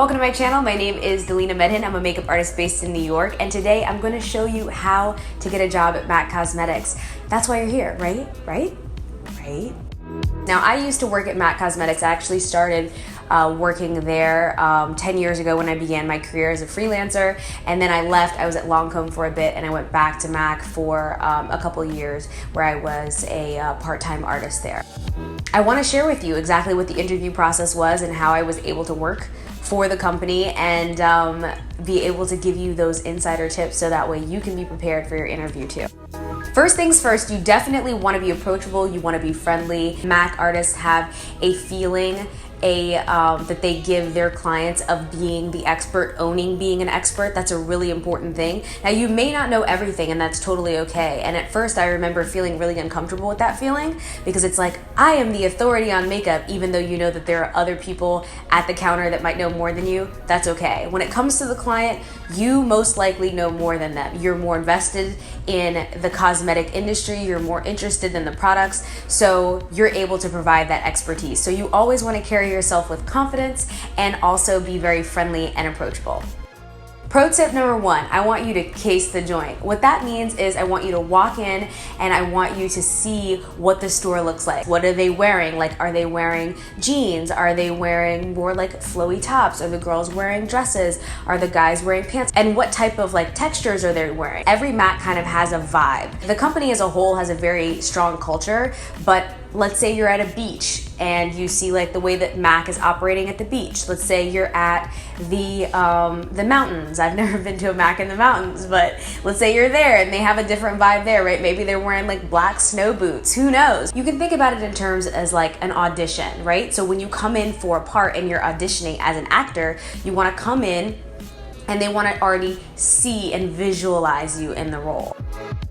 welcome to my channel. My name is Delina Medhin. I'm a makeup artist based in New York, and today I'm going to show you how to get a job at MAC Cosmetics. That's why you're here, right? Now, I used to work at MAC Cosmetics. I actually started working there 10 years ago when I began my career as a freelancer, and then I left. I was at Lancome for a bit, and I went back to MAC for a couple of years where I was a part-time artist there. I want to share with you exactly what the interview process was and how I was able to work for the company and be able to give you those insider tips so that way you can be prepared for your interview too. First things first, you definitely want to be approachable, you want to be friendly. MAC artists have a feeling that they give their clients of being the expert, owning being an expert. That's a really important thing. Now, you may not know everything, and that's totally okay. And at first, I remember feeling really uncomfortable with that feeling because it's like, I am the authority on makeup, even though you know that there are other people at the counter that might know more than you. That's okay. When it comes to the client, you most likely know more than them. You're more invested in the cosmetic industry, you're more interested in the products, so you're able to provide that expertise. So you always want to carry yourself with confidence and also be very friendly and approachable. Pro tip number one, I want you to case the joint. What that means is I want you to walk in and I want you to see what the store looks like. What are they wearing? Like, are they wearing jeans? Are they wearing more like flowy tops? Are the girls wearing dresses? Are the guys wearing pants? And what type of like textures are they wearing? Every MAC kind of has a vibe. The company as a whole has a very strong culture, but let's say you're at a beach and you see like the way that MAC is operating at the beach. Let's say you're at the mountains. I've never been to a MAC in the mountains, but let's say you're there and they have a different vibe there, right? Maybe they're wearing like black snow boots, who knows? You can think about it in terms as like an audition, right? So when you come in for a part and you're auditioning as an actor, you wanna come in and they wanna already see and visualize you in the role.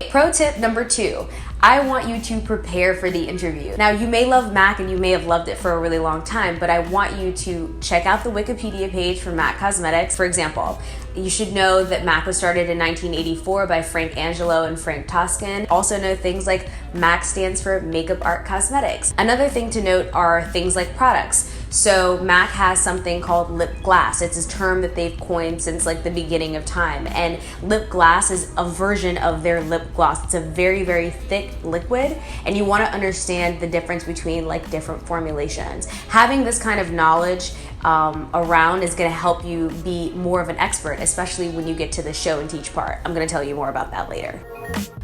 Pro tip number two, I want you to prepare for the interview. Now, you may love MAC and you may have loved it for a really long time, but I want you to check out the Wikipedia page for MAC Cosmetics. For example, you should know that MAC was started in 1984 by Frank Angelo and Frank Toscan. Also know things like MAC stands for Makeup Art Cosmetics. Another thing to note are things like products. So MAC has something called lip glass. It's a term that they've coined since like the beginning of time. And lip glass is a version of their lip gloss. It's a very, very thick liquid, and you want to understand the difference between like different formulations. Having this kind of knowledge around is going to help you be more of an expert, especially when you get to the show and teach part. I'm going to tell you more about that later.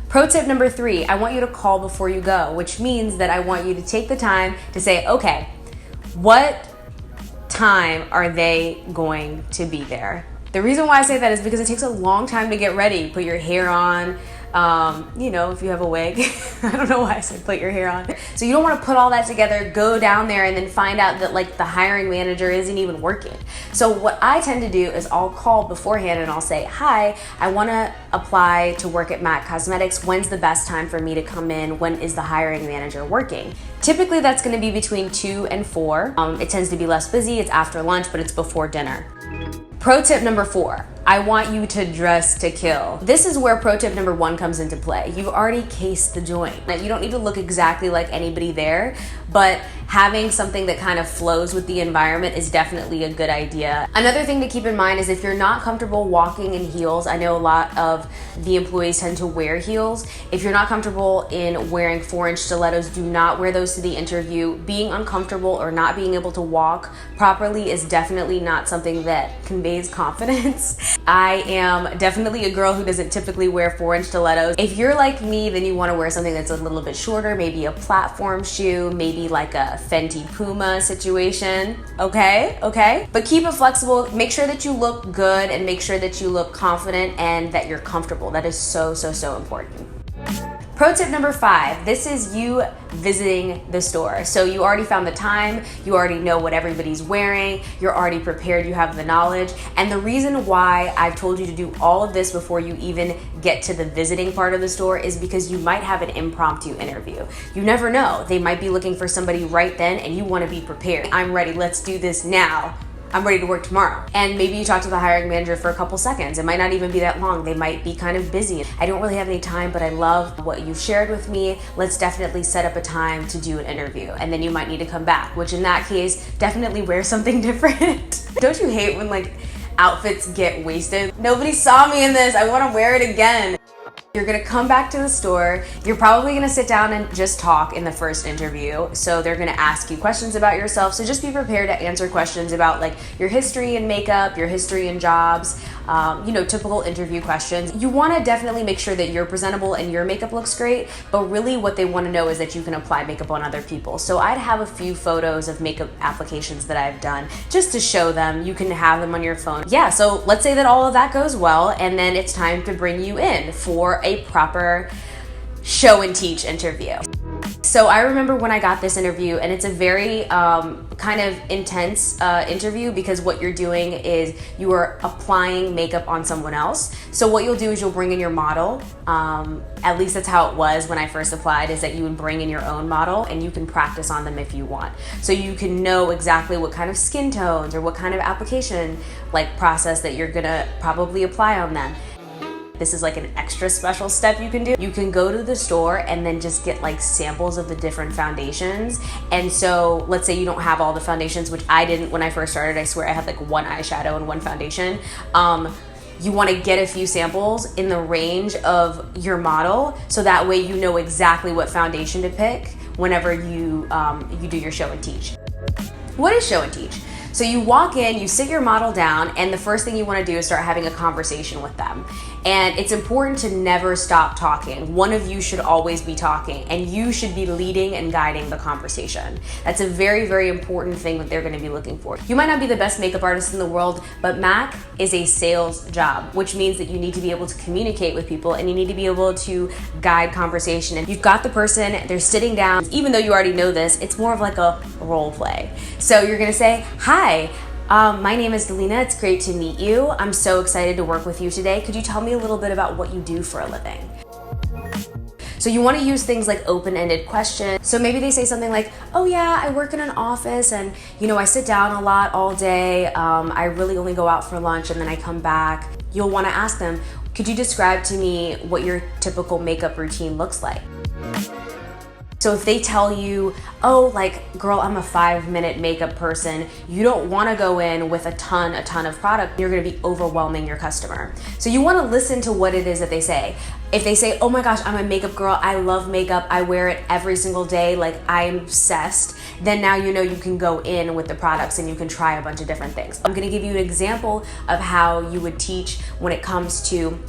Pro tip number three, I want you to call before you go, which means that I want you to take the time to say, okay, what time are they going to be there? The reason why I say that is because it takes a long time to get ready. Put your hair on, you know, if you have a wig. I don't know why I said put your hair on. So you don't want to put all that together, go down there, and then find out that like the hiring manager isn't even working. So what I tend to do is I'll call beforehand and I'll say, hi, I want to apply to work at MAC Cosmetics. When's the best time for me to come in? When is the hiring manager working? Typically that's going to be between 2 and 4. It tends to be less busy. It's after lunch, but it's before dinner. Pro tip number 4, I want you to dress to kill. This is where pro tip number 1 comes into play. You've already cased the joint. Now, you don't need to look exactly like anybody there, but having something that kind of flows with the environment is definitely a good idea. Another thing to keep in mind is if you're not comfortable walking in heels, I know a lot of the employees tend to wear heels. If you're not comfortable in wearing 4-inch stilettos, do not wear those to the interview. Being uncomfortable or not being able to walk properly is definitely not something that conveys confidence. I am definitely a girl who doesn't typically wear 4-inch stilettos. If you're like me, then you want to wear something that's a little bit shorter, maybe a platform shoe, maybe like a Fenty Puma situation, okay? But keep it flexible, make sure that you look good and make sure that you look confident and that you're comfortable. That is so important. Pro tip number 5, this is you visiting the store. So you already found the time, you already know what everybody's wearing, you're already prepared, you have the knowledge. And the reason why I've told you to do all of this before you even get to the visiting part of the store is because you might have an impromptu interview. You never know, they might be looking for somebody right then and you want to be prepared. I'm ready, let's do this now. I'm ready to work tomorrow. And maybe you talk to the hiring manager for a couple seconds. It might not even be that long. They might be kind of busy. I don't really have any time, but I love what you've shared with me. Let's definitely set up a time to do an interview. And then you might need to come back, which in that case, definitely wear something different. Don't you hate when like outfits get wasted? Nobody saw me in this, I wanna wear it again. You're gonna come back to the store. You're probably gonna sit down and just talk in the first interview. So they're gonna ask you questions about yourself. So just be prepared to answer questions about like your history in makeup, your history in jobs, typical interview questions. You wanna definitely make sure that you're presentable and your makeup looks great, but really what they wanna know is that you can apply makeup on other people. So I'd have a few photos of makeup applications that I've done just to show them. You can have them on your phone. Yeah, so let's say that all of that goes well, and then it's time to bring you in for a proper show and teach interview. So I remember when I got this interview, and it's a very kind of intense interview because what you're doing is you are applying makeup on someone else. So what you'll do is you'll bring in your model. At least that's how it was when I first applied, is that you would bring in your own model and you can practice on them if you want. So you can know exactly what kind of skin tones or what kind of application like process that you're gonna probably apply on them. This is like an extra special step you can do. You can go to the store and then just get like samples of the different foundations. And so let's say you don't have all the foundations, which I didn't when I first started. I swear I had like one eyeshadow and one foundation. You want to get a few samples in the range of your model, so that way you know exactly what foundation to pick whenever you do your show and teach. What is show and teach? So you walk in, you sit your model down, and the first thing you want to do is start having a conversation with them. And it's important to never stop talking. One of you should always be talking, and you should be leading and guiding the conversation. That's a very, very important thing that they're going to be looking for. You might not be the best makeup artist in the world, but MAC is a sales job, which means that you need to be able to communicate with people and you need to be able to guide conversation. And you've got the person, they're sitting down. Even though you already know this, it's more of like a role play. So you're going to say, "Hi, my name is Delina. It's great to meet you. I'm so excited to work with you today. Could you tell me a little bit about what you do for a living?" So you want to use things like open-ended questions. So maybe they say something like, "Oh yeah, I work in an office and I sit down a lot all day. I really only go out for lunch and then I come back." You'll want to ask them, "Could you describe to me what your typical makeup routine looks like?" So if they tell you, "Oh, like, girl, I'm a 5-minute makeup person," you don't want to go in with a ton of product. You're going to be overwhelming your customer. So you want to listen to what it is that they say. If they say, "Oh my gosh, I'm a makeup girl. I love makeup. I wear it every single day. Like, I'm obsessed," then now you know you can go in with the products and you can try a bunch of different things. I'm going to give you an example of how you would teach when it comes to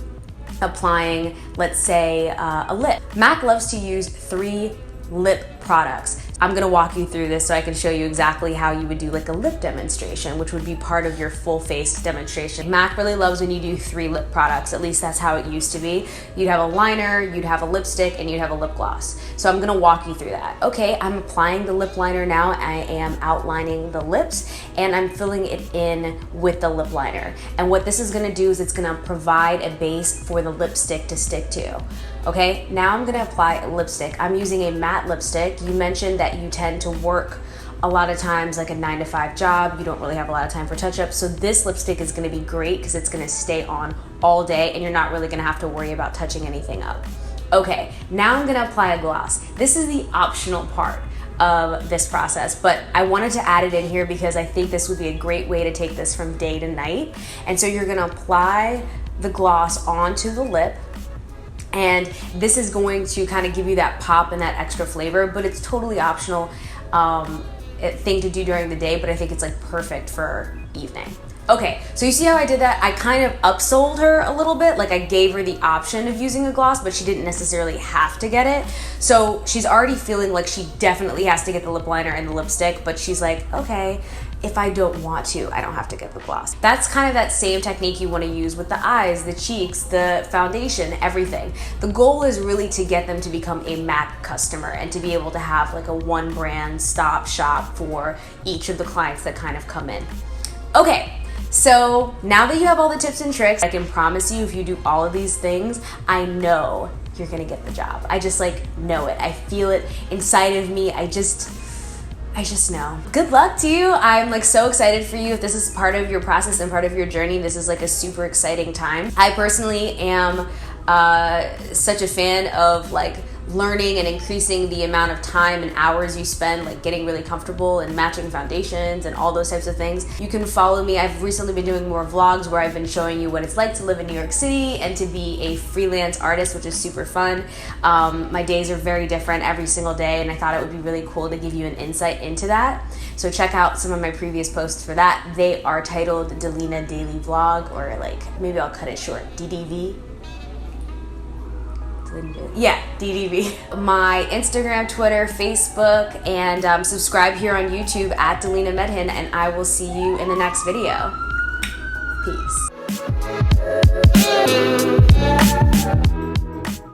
applying, let's say, a lip. MAC loves to use 3 lip products. I'm gonna walk you through this so I can show you exactly how you would do like a lip demonstration, which would be part of your full face demonstration. MAC really loves when you do 3 lip products. At least that's how it used to be. You'd have a liner, you'd have a lipstick, and you'd have a lip gloss. So I'm gonna walk you through that. Okay, I'm applying the lip liner now. I am outlining the lips and I'm filling it in with the lip liner. And what this is gonna do is it's gonna provide a base for the lipstick to stick to. Okay, now I'm gonna apply a lipstick. I'm using a matte lipstick. You mentioned that you tend to work a lot of times like a 9-to-5 job. You don't really have a lot of time for touch-ups. So this lipstick is gonna be great because it's gonna stay on all day and you're not really gonna have to worry about touching anything up. Okay, now I'm gonna apply a gloss. This is the optional part of this process, but I wanted to add it in here because I think this would be a great way to take this from day to night. And so you're gonna apply the gloss onto the lip, and this is going to kind of give you that pop and that extra flavor, but it's totally optional thing to do during the day, but I think it's like perfect for evening. Okay, so you see how I did that? I kind of upsold her a little bit, like I gave her the option of using a gloss, but she didn't necessarily have to get it. So she's already feeling like she definitely has to get the lip liner and the lipstick, but she's like, okay, if I don't want to, I don't have to get the gloss. That's kind of that same technique you want to use with the eyes, the cheeks, the foundation, everything. The goal is really to get them to become a MAC customer and to be able to have like a one brand stop shop for each of the clients that kind of come in. Okay. So now that you have all the tips and tricks, I can promise you if you do all of these things, I know you're gonna get the job. I just like know it. I feel it inside of me. I just know. Good luck to you. I'm like so excited for you. If this is part of your process and part of your journey, this is like a super exciting time. I personally am such a fan of like learning and increasing the amount of time and hours you spend like getting really comfortable and matching foundations and all those types of things, you can follow me. I've recently been doing more vlogs where I've been showing you what it's like to live in New York City and to be a freelance artist, which is super fun. My days are very different every single day, and I thought it would be really cool to give you an insight into that. So check out some of my previous posts for that. They are titled Delina Daily Vlog, or like, maybe I'll cut it short, DDV. Yeah, DDV. My Instagram, Twitter, Facebook, and subscribe here on YouTube at Delina Medhin, and I will see you in the next video. Peace.